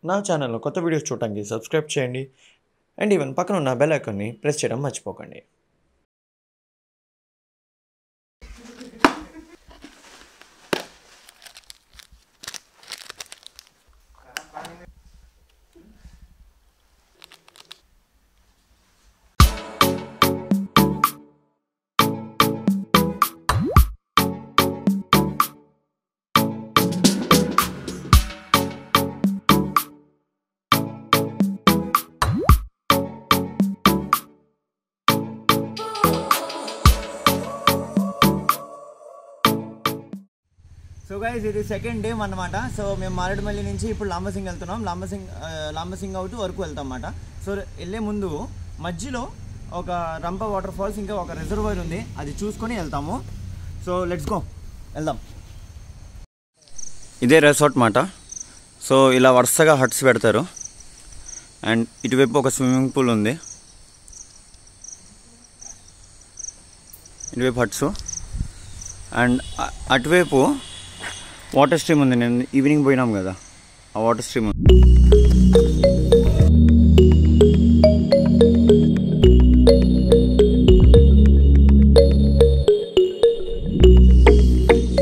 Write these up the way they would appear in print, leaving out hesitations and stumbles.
నా ఛానల్లో కొత్త వీడియోస్ చూడడానికి సబ్స్క్రైబ్ చేయండి అండ్ ఈవెన్ పక్కన ఉన్న బెల్ ఐకాన్ని ప్రెస్ చేయడం మర్చిపోకండి. సో గైస్ ఇది సెకండ్ డే అన్నమాట. సో మేము మారేడుమల్లి నుంచి ఇప్పుడు లాంబసింగ్ వెళ్తున్నాం. లాంబసింగ్ అవుతూ వరకు వెళ్తాం అన్నమాట. సో వెళ్ళే ముందు మధ్యలో ఒక రంప వాటర్ ఫాల్స్ ఇంకా ఒక రిజర్వాయర్ ఉంది, అది చూసుకొని వెళ్తాము. సో లెట్స్ గో, వెళ్దాం. ఇదే రెసార్ట్ మాట. సో ఇలా వరుసగా హట్స్ పెడతారు అండ్ ఇటువైపు ఒక స్విమ్మింగ్ పూల్ ఉంది, ఇటువైపు హట్స్ అండ్ అటువైపు వాటర్ స్ట్రీమ్ ఉంది. నేను ఈవినింగ్ పోయినాం కదా, ఆ వాటర్ స్ట్రీమ్ ఉంది.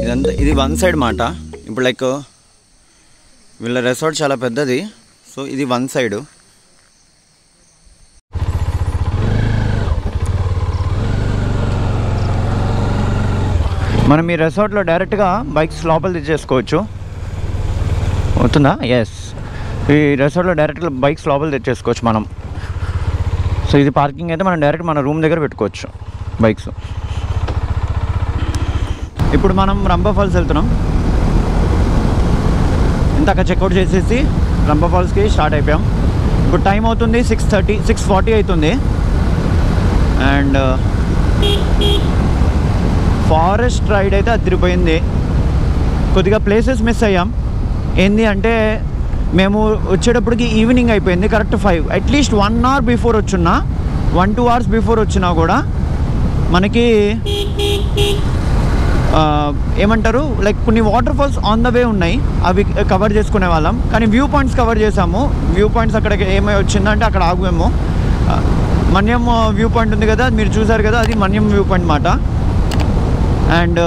ఇదంతా ఇది వన్ సైడ్ మాట. ఇప్పుడు లైక్ వీళ్ళ రెసార్ట్ చాలా పెద్దది, సో ఇది వన్ సైడ్. మనం ఈ రెసార్ట్లో డైరెక్ట్గా బైక్స్ లోపల తెచ్చేసుకోవచ్చు. అవుతుందా? ఎస్, ఈ రెసార్ట్లో డైరెక్ట్గా బైక్స్ లోపల తెచ్చేసుకోవచ్చు మనం. సో ఇది పార్కింగ్ అయితే మనం డైరెక్ట్ మన రూమ్ దగ్గర పెట్టుకోవచ్చు బైక్స్. ఇప్పుడు మనం రంప ఫాల్స్ వెళ్తున్నాం. ఇంతక చెక్అవుట్ చేసేసి రంప ఫాల్స్కి స్టార్ట్ అయిపోయాం. ఇప్పుడు టైం అవుతుంది 6:40 అవుతుంది. అండ్ ఫారెస్ట్ రైడ్ అయితే అదిరిపోయింది. కొద్దిగా ప్లేసెస్ మిస్ అయ్యాం. ఏంది అంటే మేము వచ్చేటప్పటికి ఈవినింగ్ అయిపోయింది, కరెక్ట్ 5. అట్లీస్ట్ 1 hour బిఫోర్ వచ్చున్నా, 1-2 hours బిఫోర్ వచ్చినా కూడా మనకి ఏమంటారు లైక్ కొన్ని water falls on the way ఉన్నాయి, అవి కవర్ చేసుకునే వాళ్ళం. కానీ వ్యూ పాయింట్స్ కవర్ చేసాము. వ్యూ పాయింట్స్ అక్కడికి ఏమై వచ్చిందంటే అక్కడ ఆగుమేమో. మన్యం వ్యూ పాయింట్ ఉంది కదా, మీరు చూసారు కదా, అది మన్యం వ్యూ పాయింట్ మాట. అండ్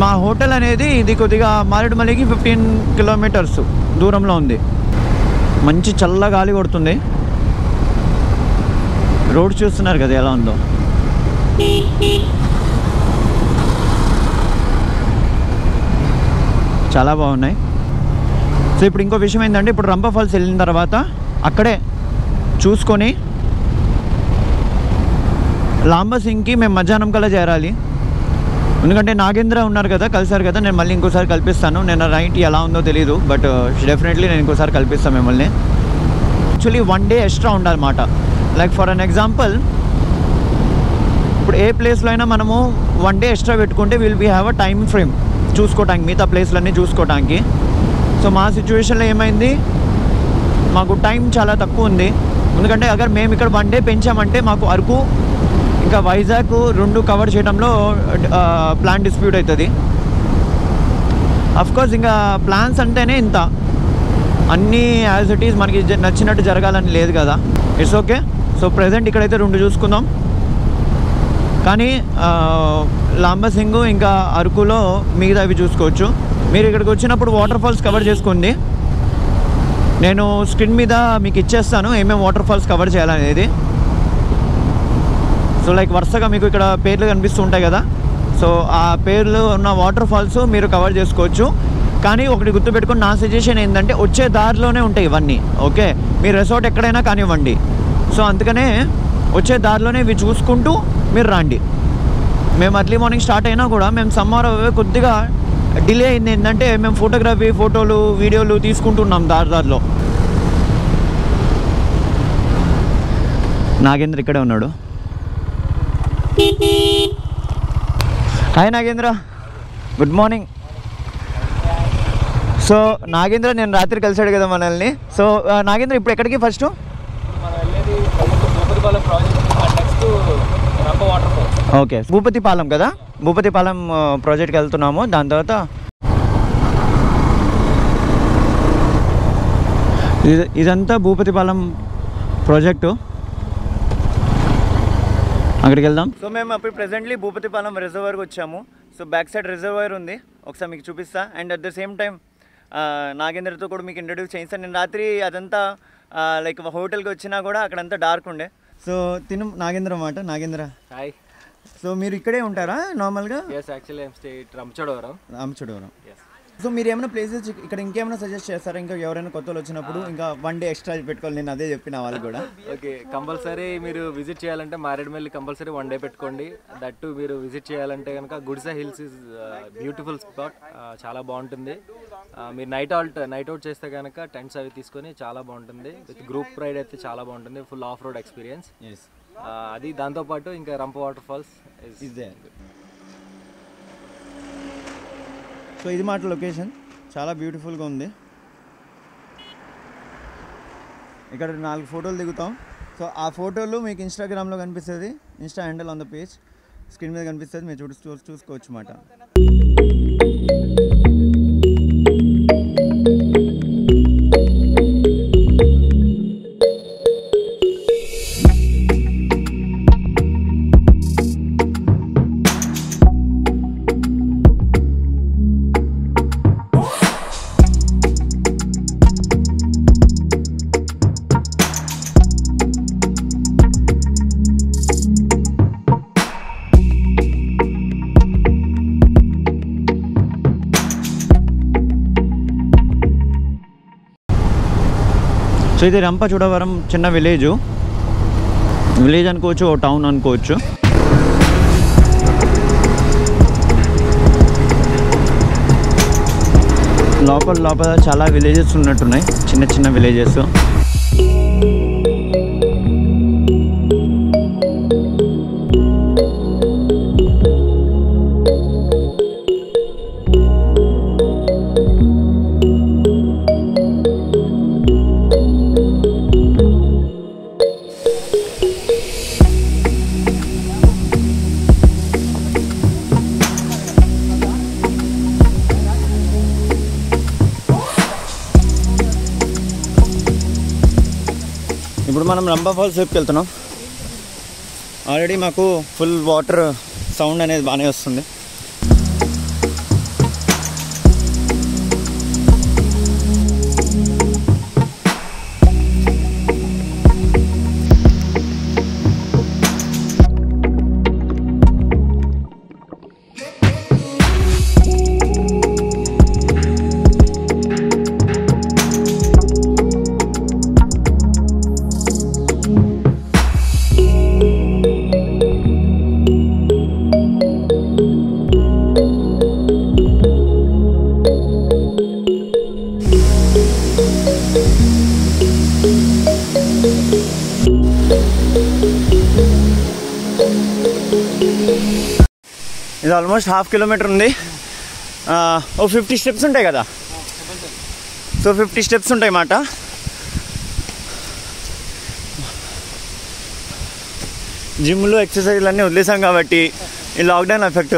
మా హోటల్ అనేది ఇది కొద్దిగా మారేడుమల్లికి 15 kilometers దూరంలో ఉంది. మంచి చల్ల గాలి కొడుతుంది. రోడ్ చూస్తున్నారు కదా ఎలా ఉందో. చాలా బాగున్నాయి. సో ఇప్పుడు ఇంకో విషయం ఏంటంటే, ఇప్పుడు రంప ఫాల్స్ వెళ్ళిన తర్వాత అక్కడే చూసుకొని లాంబసింగ్కి మేము మధ్యాహ్నం కల్లా చేరాలి. ఎందుకంటే నాగేంద్ర ఉన్నారు కదా, కలిసారు కదా, నేను మళ్ళీ ఇంకోసారి కల్పిస్తాను. నేను నైట్ ఎలా ఉందో తెలీదు, బట్ డెఫినెట్లీ నేను ఇంకోసారి కల్పిస్తాను మిమ్మల్ని. యాక్చువల్లీ 1 day ఎక్స్ట్రా ఉండాలన్నమాట. లైక్ ఫర్ అన్ ఎగ్జాంపుల్, ఇప్పుడు ఏ ప్లేస్లో అయినా మనము 1 day ఎక్స్ట్రా పెట్టుకుంటే will be have a time frame చూసుకోవటానికి, మిగతా ప్లేస్లన్నీ చూసుకోవటానికి. సో మా సిచ్యువేషన్లో ఏమైంది, మాకు టైం చాలా తక్కువ ఉంది. ఎందుకంటే అగర్ మేము ఇక్కడ 1 day పెంచామంటే మాకు అరకు ఇంకా వైజాగ్ 2 కవర్ చేయడంలో ప్లాన్ డిస్ప్యూట్ అవుతుంది. అఫ్కోర్స్ ఇంకా ప్లాన్స్ అంటేనే ఇంత, అన్నీ యాజ్ ఇట్ ఈజ్ మనకి నచ్చినట్టు జరగాలని లేదు కదా. It's okay. సో ప్రెజెంట్ ఇక్కడైతే 2 చూసుకుందాం. కానీ లాంబసింగ్ ఇంకా అరకులో మిగతా అవి చూసుకోవచ్చు. మీరు ఇక్కడికి వచ్చినప్పుడు వాటర్ ఫాల్స్ కవర్ చేసుకోండి. నేను స్క్రీన్ మీద మీకు ఇచ్చేస్తాను ఏమేమి వాటర్ ఫాల్స్ కవర్ చేయాలనేది. సో లైక్ వరుసగా మీకు ఇక్కడ పేర్లు కనిపిస్తూ ఉంటాయి కదా, సో ఆ పేర్లు ఉన్న వాటర్ ఫాల్స్ మీరు కవర్ చేసుకోవచ్చు. కానీ ఒకటి గుర్తుపెట్టుకుని నా సజెషన్ ఏంటంటే వచ్చే దారిలోనే ఉంటాయి ఇవన్నీ. ఓకే, మీ రిసార్ట్ ఎక్కడైనా కానివ్వండి. సో అందుకనే వచ్చే దారిలోనే ఇవి చూసుకుంటూ మీరు రండి. మేము అర్లీ మార్నింగ్ స్టార్ట్ అయినా కూడా మేము సమ్మర్ కొద్దిగా డిలే అయింది. ఏంటంటే మేము ఫోటోలు వీడియోలు తీసుకుంటున్నాం దారిలో. నాగేంద్ర ఇక్కడే ఉన్నాడు. Hi Nagendra, good morning. So Nagendra నేను రాత్రి కలిసాడు కదా మనల్ని. సో నాగేంద్ర ఇప్పుడు ఎక్కడికి ఫస్ట్? ఓకే, భూపతిపాలెం కదా, భూపతిపాలెం ప్రాజెక్ట్కి వెళ్తున్నాము. దాని తర్వాత ఇదంతా భూపతిపాలెం ప్రాజెక్టు. అక్కడికి వెళ్దాం. సో మేము అప్పుడు ప్రెజెంట్లీ భూపతిపాలెం రిజర్వాయర్కి వచ్చాము. సో బ్యాక్ సైడ్ రిజర్వాయర్ ఉంది, ఒకసారి మీకు చూపిస్తా. And at the same time నాగేంద్రతో కూడా మీకు ఇంట్రడ్యూస్ చేయిస్తాను. నేను రాత్రి అదంతా లైక్ హోటల్కి వచ్చినా కూడా అక్కడంతా డార్క్ ఉండే. సో నాగేంద్ర మాట. నాగేంద్ర హాయ్. సో మీరు ఇక్కడే ఉంటారా నార్మల్గా? Yes, actually I'm stay Rampachodavaram. So మీరు ఏమైనా ప్లేసెస్ ఇక్కడ ఇంకేమైనా సజెస్ట్ చేస్తారా? ఇంకా ఎవరైనా కొత్త వాళ్ళు వచ్చినప్పుడు ఇంకా 1 డే ఎక్స్ట్రా పెట్టుకోవాలి, నేను అదే చెప్పిన వాళ్ళు కూడా. ఓకే, కంపల్సరీ మీరు విజిట్ చేయాలంటే మారేడుమల్లి కంపల్సరీ 1 డే పెట్టుకోండి. దట్టు మీరు విజిట్ చేయాలంటే కనుక Gudisa hills is beautiful spot, చాలా బాగుంటుంది. మీరు నైట్ అవుట్ చేస్తే కనుక టెంట్స్ అవి తీసుకొని చాలా బాగుంటుంది. విత్ గ్రూప్ రైడ్ అయితే చాలా బాగుంటుంది, ఫుల్ ఆఫ్ రోడ్ ఎక్స్పీరియన్స్. అది దాంతోపాటు ఇంకా Rampa water falls is there. So ఇది మాట లొకేషన్ చాలా బ్యూటిఫుల్గా ఉంది. ఇక్కడ 4 ఫోటోలు దిగుతాం. సో ఆ ఫోటోలు మీకు ఇన్స్టాగ్రామ్లో కనిపిస్తుంది, Insta handle on the page screen మీద కనిపిస్తుంది, మీరు చూసుకోవచ్చు అన్నమాట. సో ఇది రంపచోడవరం చిన్న విలేజ్ అనుకోవచ్చు, ఓ టౌన్ అనుకోవచ్చు. లోపల చాలా విలేజెస్ ఉన్నట్టున్నాయి, చిన్న చిన్న విలేజెస్. ఇప్పుడు మనం రంప ఫాల్స్ వైపుకి వెళ్తున్నాం. ఆల్రెడీ మాకు ఫుల్ వాటర్ సౌండ్ అనేది బాగానే వస్తుంది. ఇది ఆల్మోస్ట్ 1/2 కిలోమీటర్ ఉంది. ఓ 50 స్టెప్స్ ఉంటాయి కదా. సో 50 స్టెప్స్ ఉంటాయి మాట. జిమ్లు ఎక్సర్సైజ్లు అన్నీ వదిలేసాం కాబట్టి ఈ లాక్డౌన్ ఎఫెక్ట్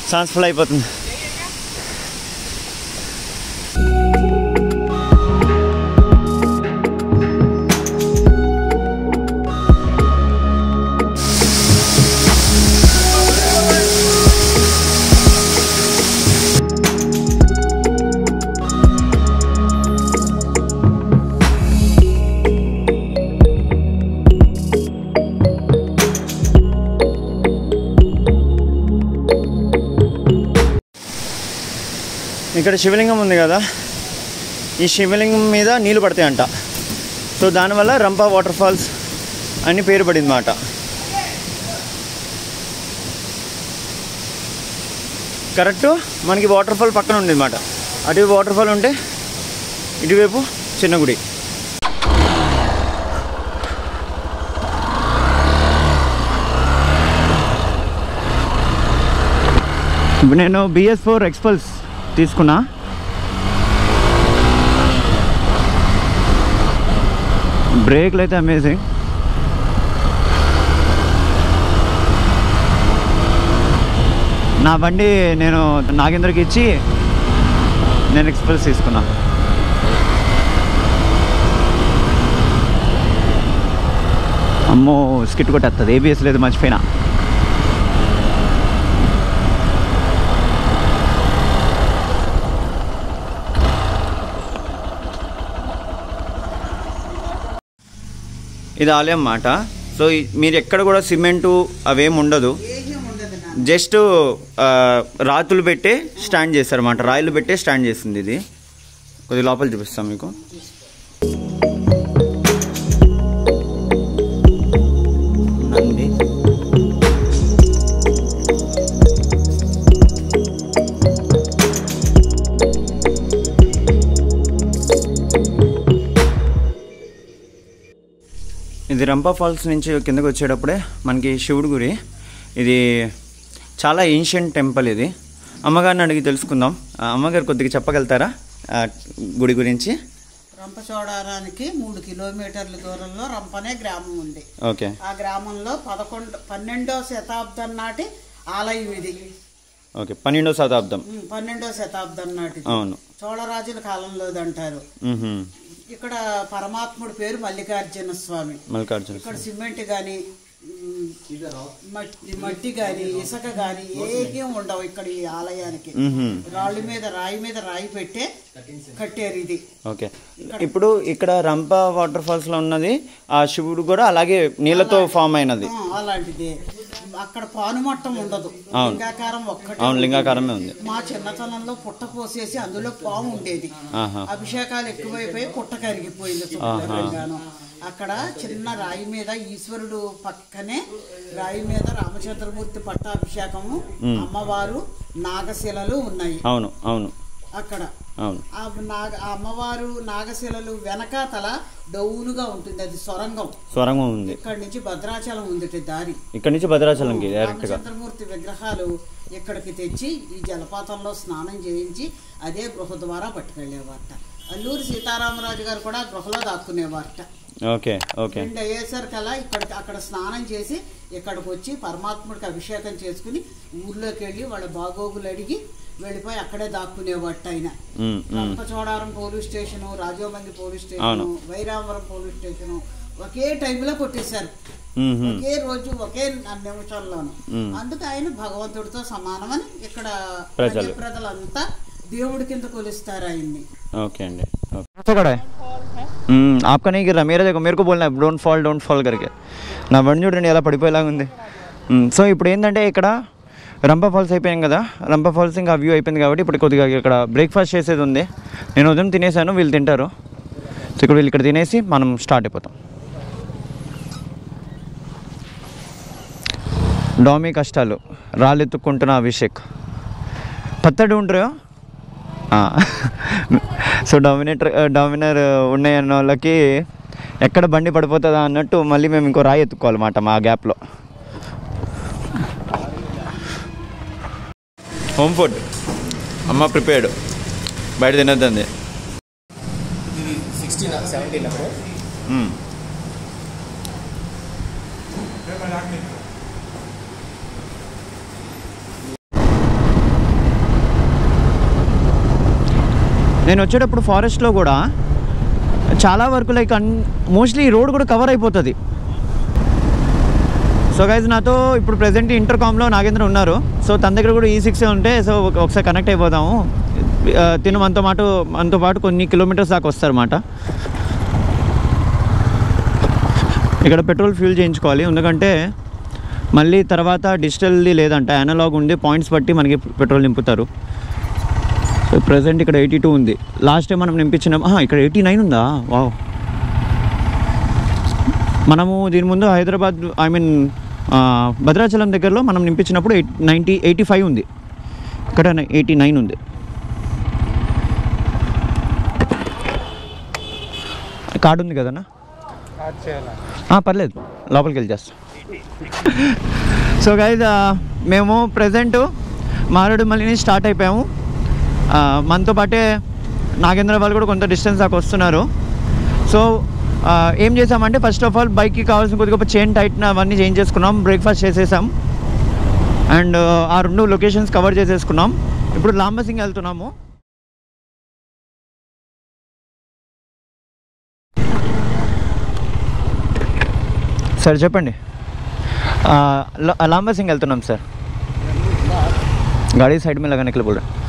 ట్రాన్స్ఫర్ అయిపోతుంది. ఇక్కడ శివలింగం ఉంది కదా, ఈ శివలింగం మీద నీళ్ళు పడతాయంట. సో దానివల్ల రంప వాటర్ ఫాల్స్ అని పేరు పడింది మాట. కరెక్ట్ మనకి వాటర్ ఫాల్ పక్కన ఉంది అన్నమాట. అటు వాటర్ ఫాల్ ఉంటే ఇటువైపు చిన్న గుడి. నేను BS4 ఎక్స్పల్స్ తీసుకున్నా. బ్రేక్లు అయితే అమేజింగ్. నా బండి నేను నాగేంద్రకి ఇచ్చి నేను ఎక్స్పల్స్ తీసుకున్నా. అమ్మో స్కిట్ కొట్టేస్తుంది, ఏబిఎస్ లేదు మర్చిపోయినా. ఇది ఆలయం మాట. సో మీరు ఎక్కడ కూడా సిమెంటు అవేం ఉండదు, జస్ట్ రాతులు పెట్టే స్టాండ్ చేస్తారన్నమాట, రాయిలు పెట్టే స్టాండ్ చేస్తుంది. ఇది కొద్దిగా లోపల చూపిస్తాం మీకు. నంది ఇది రంపా ఫాల్స్ నుంచి కిందకు వచ్చేటప్పుడే మనకి శివుడి గుడి. ఇది చాలా ఏన్షియంట్ టెంపుల్. ఇది అమ్మగారిని అడిగి తెలుసుకుందాం. అమ్మగారు కొద్దిగా చెప్పగలుగుతారా గుడి గురించి? రంపచోడవరానికి 3 కిలోమీటర్ల దూరంలో రంపనే గ్రామం ఉంది. ఓకే. ఆ గ్రామంలో 12వ శతాబ్దం నాటి ఆలయం ఇది. ఓకే, 12వ శతాబ్దం. 12వ శతాబ్దం నాటి. అవును, చోళరాజుల కాలంలోది అంటారు. ఇక్కడ పరమాత్ముడి పేరు మల్లికార్జున స్వామి. ఇక్కడ సిమెంట్ గాని మట్టి గాని ఇసుక గాని ఏం ఉండవు ఇక్కడ ఈ ఆలయానికి. రాయి మీద రాయి పెట్టే కట్టారు ఇది. ఓకే. ఇప్పుడు ఇక్కడ రంప వాటర్ ఫాల్స్ లో ఉన్నది ఆ శివుడు కూడా అలాగే నీళ్ళతో ఫామ్ అయినది. అలాంటిది. అక్కడ పానుమట్టం ఉండదు, లింగాకారం ఒక్కటే. లింగాకారమే ఉంది. మా చిన్నతనంలో పుట్ట పోసేసి అందులో పాము ఉండేది. అభిషేకాలు ఎక్కువైపోయి పుట్ట కరిగిపోయింది శుభ్రంగాను. అక్కడ చిన్న రాయి మీద ఈశ్వరుడు పక్కనే రాయి మీద రామచంద్రమూర్తి పట్టాభిషేకము, అమ్మవారు నాగశిలలు ఉన్నాయి. అవును అవును. అక్కడ అమ్మవారు నాగశిలలు వెనకాతల డౌనుగా ఉంటుంది, అది సొరంగం ఉంది. ఇక్కడ నుంచి భద్రాచలం ఉంది దారి. ఇక్కడ నుంచి భద్రాచలం రామచంద్రమూర్తి విగ్రహాలు ఇక్కడికి తెచ్చి ఈ జలపాతంలో స్నానం చేయించి అదే గృహ ద్వారా పట్టుకెళ్లేవారట. అల్లూరి సీతారామరాజు గారు కూడా గృహలో దాక్కునేవారట. రెండు అయ్యేసరికల్లా అక్కడ స్నానం చేసి ఇక్కడికి వచ్చి పరమాత్ముడికి అభిషేకం చేసుకుని ఊర్లోకి వెళ్ళి వాళ్ళ బాగోగులు అడిగి వెళ్ళిపోయి అక్కడే దాక్కునేవాట. ఆయన రంపచోడవరం పోలీస్ స్టేషను, రాజోమంది police station, Vairavaram police station ఒకే టైంలో కొట్టేశారు, ఒకే రోజు ఒకే నిమిషంలోను. అందుకు ఆయన భగవంతుడితో సమానమని ఇక్కడ ప్రజలంతా దేవుడి కింద కొలుస్తారు ఆయన్ని. ఓకే అండి. आपका नहीं गिर रहा, मेरे को बोलना है डोंट फॉल करके. నా బండి చూడండి ఎలా పడిపోయేలాగా ఉంది. సో ఇప్పుడు ఏంటంటే ఇక్కడ రంపా ఫాల్స్ అయిపోయాం కదా, రంపా ఫాల్స్ ఇంకా వ్యూ అయిపోయింది కాబట్టి ఇప్పుడు కొద్దిగా ఇక్కడ బ్రేక్ఫాస్ట్ చేసేది ఉంది. నేను ఉదయం తినేసాను, వీళ్ళు తింటారు. సో ఇక్కడ వీళ్ళు ఇక్కడ తినేసి మనం స్టార్ట్ అయిపోతాం. డామీ కష్టాలు రాళ్ళెత్తుకుంటున్న అభిషేక్ పత్త ढूंढ रहे हो. సో డామినర్ ఉన్నాయన్న వాళ్ళకి ఎక్కడ బండి పడిపోతుందా అన్నట్టు మళ్ళీ మేము ఇంకో రాయి ఎత్తుకోవాలన్నమాట మా గ్యాప్లో. హోమ్ ఫుడ్ అమ్మ ప్రిపేర్డ్, బయట తినద్దండి. నేను వచ్చేటప్పుడు ఫారెస్ట్లో కూడా చాలా వరకు లైక్ మోస్ట్లీ రోడ్ కూడా కవర్ అయిపోతుంది. సో గైజ్ నాతో ఇప్పుడు ప్రెజెంట్ ఇంటర్కామ్లో నాగేంద్ర ఉన్నారు. సో తన దగ్గర కూడా E6 ఉంటే సో ఒకసారి కనెక్ట్ అయిపోదాము. తిను మనతో పాటు కొన్ని కిలోమీటర్స్ దాకా వస్తారన్నమాట. ఇక్కడ పెట్రోల్ ఫ్యూల్ చేయించుకోవాలి, ఎందుకంటే మళ్ళీ తర్వాత డిజిటల్ది లేదంట, అనలాగ్ ఉంది, పాయింట్స్ బట్టి మనకి పెట్రోల్ నింపుతారు. సో ప్రజెంట్ ఇక్కడ 82 ఉంది. లాస్ట్ టైం మనం నింపించినాం, ఇక్కడ 89 ఉందా? వావ్. మనము దీని ముందు హైదరాబాద్ భద్రాచలం దగ్గరలో మనం నింపించినప్పుడు 85 ఉంది, ఇక్కడ 89 ఉంది. కార్డు ఉంది కదన్నా? పర్లేదు, లోపలికి వెళ్ళి చేస్తాం. సో గైజ్ మేము ప్రజెంట్ మారేడుమల్లి స్టార్ట్ అయిపోయాము. మనతో పాటే నాగేంద్ర వాళ్ళు కూడా కొంత డిస్టెన్స్ దాకా వస్తున్నారు. సో ఏం చేసామంటే ఫస్ట్ ఆఫ్ ఆల్ బైక్కి కావాల్సిన కొద్దిగా చైన్ టైట్న అవన్నీ చేంజ్ చేసుకున్నాం, బ్రేక్ఫాస్ట్ చేసేసాం అండ్ ఆ 2 లొకేషన్స్ కవర్ చేసేసుకున్నాం. ఇప్పుడు లాంబసింగ్ వెళ్తున్నాము. సార్ చెప్పండి. लांबा सिंह వెళ్తున్నాం సార్. गाड़ी साइड में लगाने के लिए बोल रहे हैं.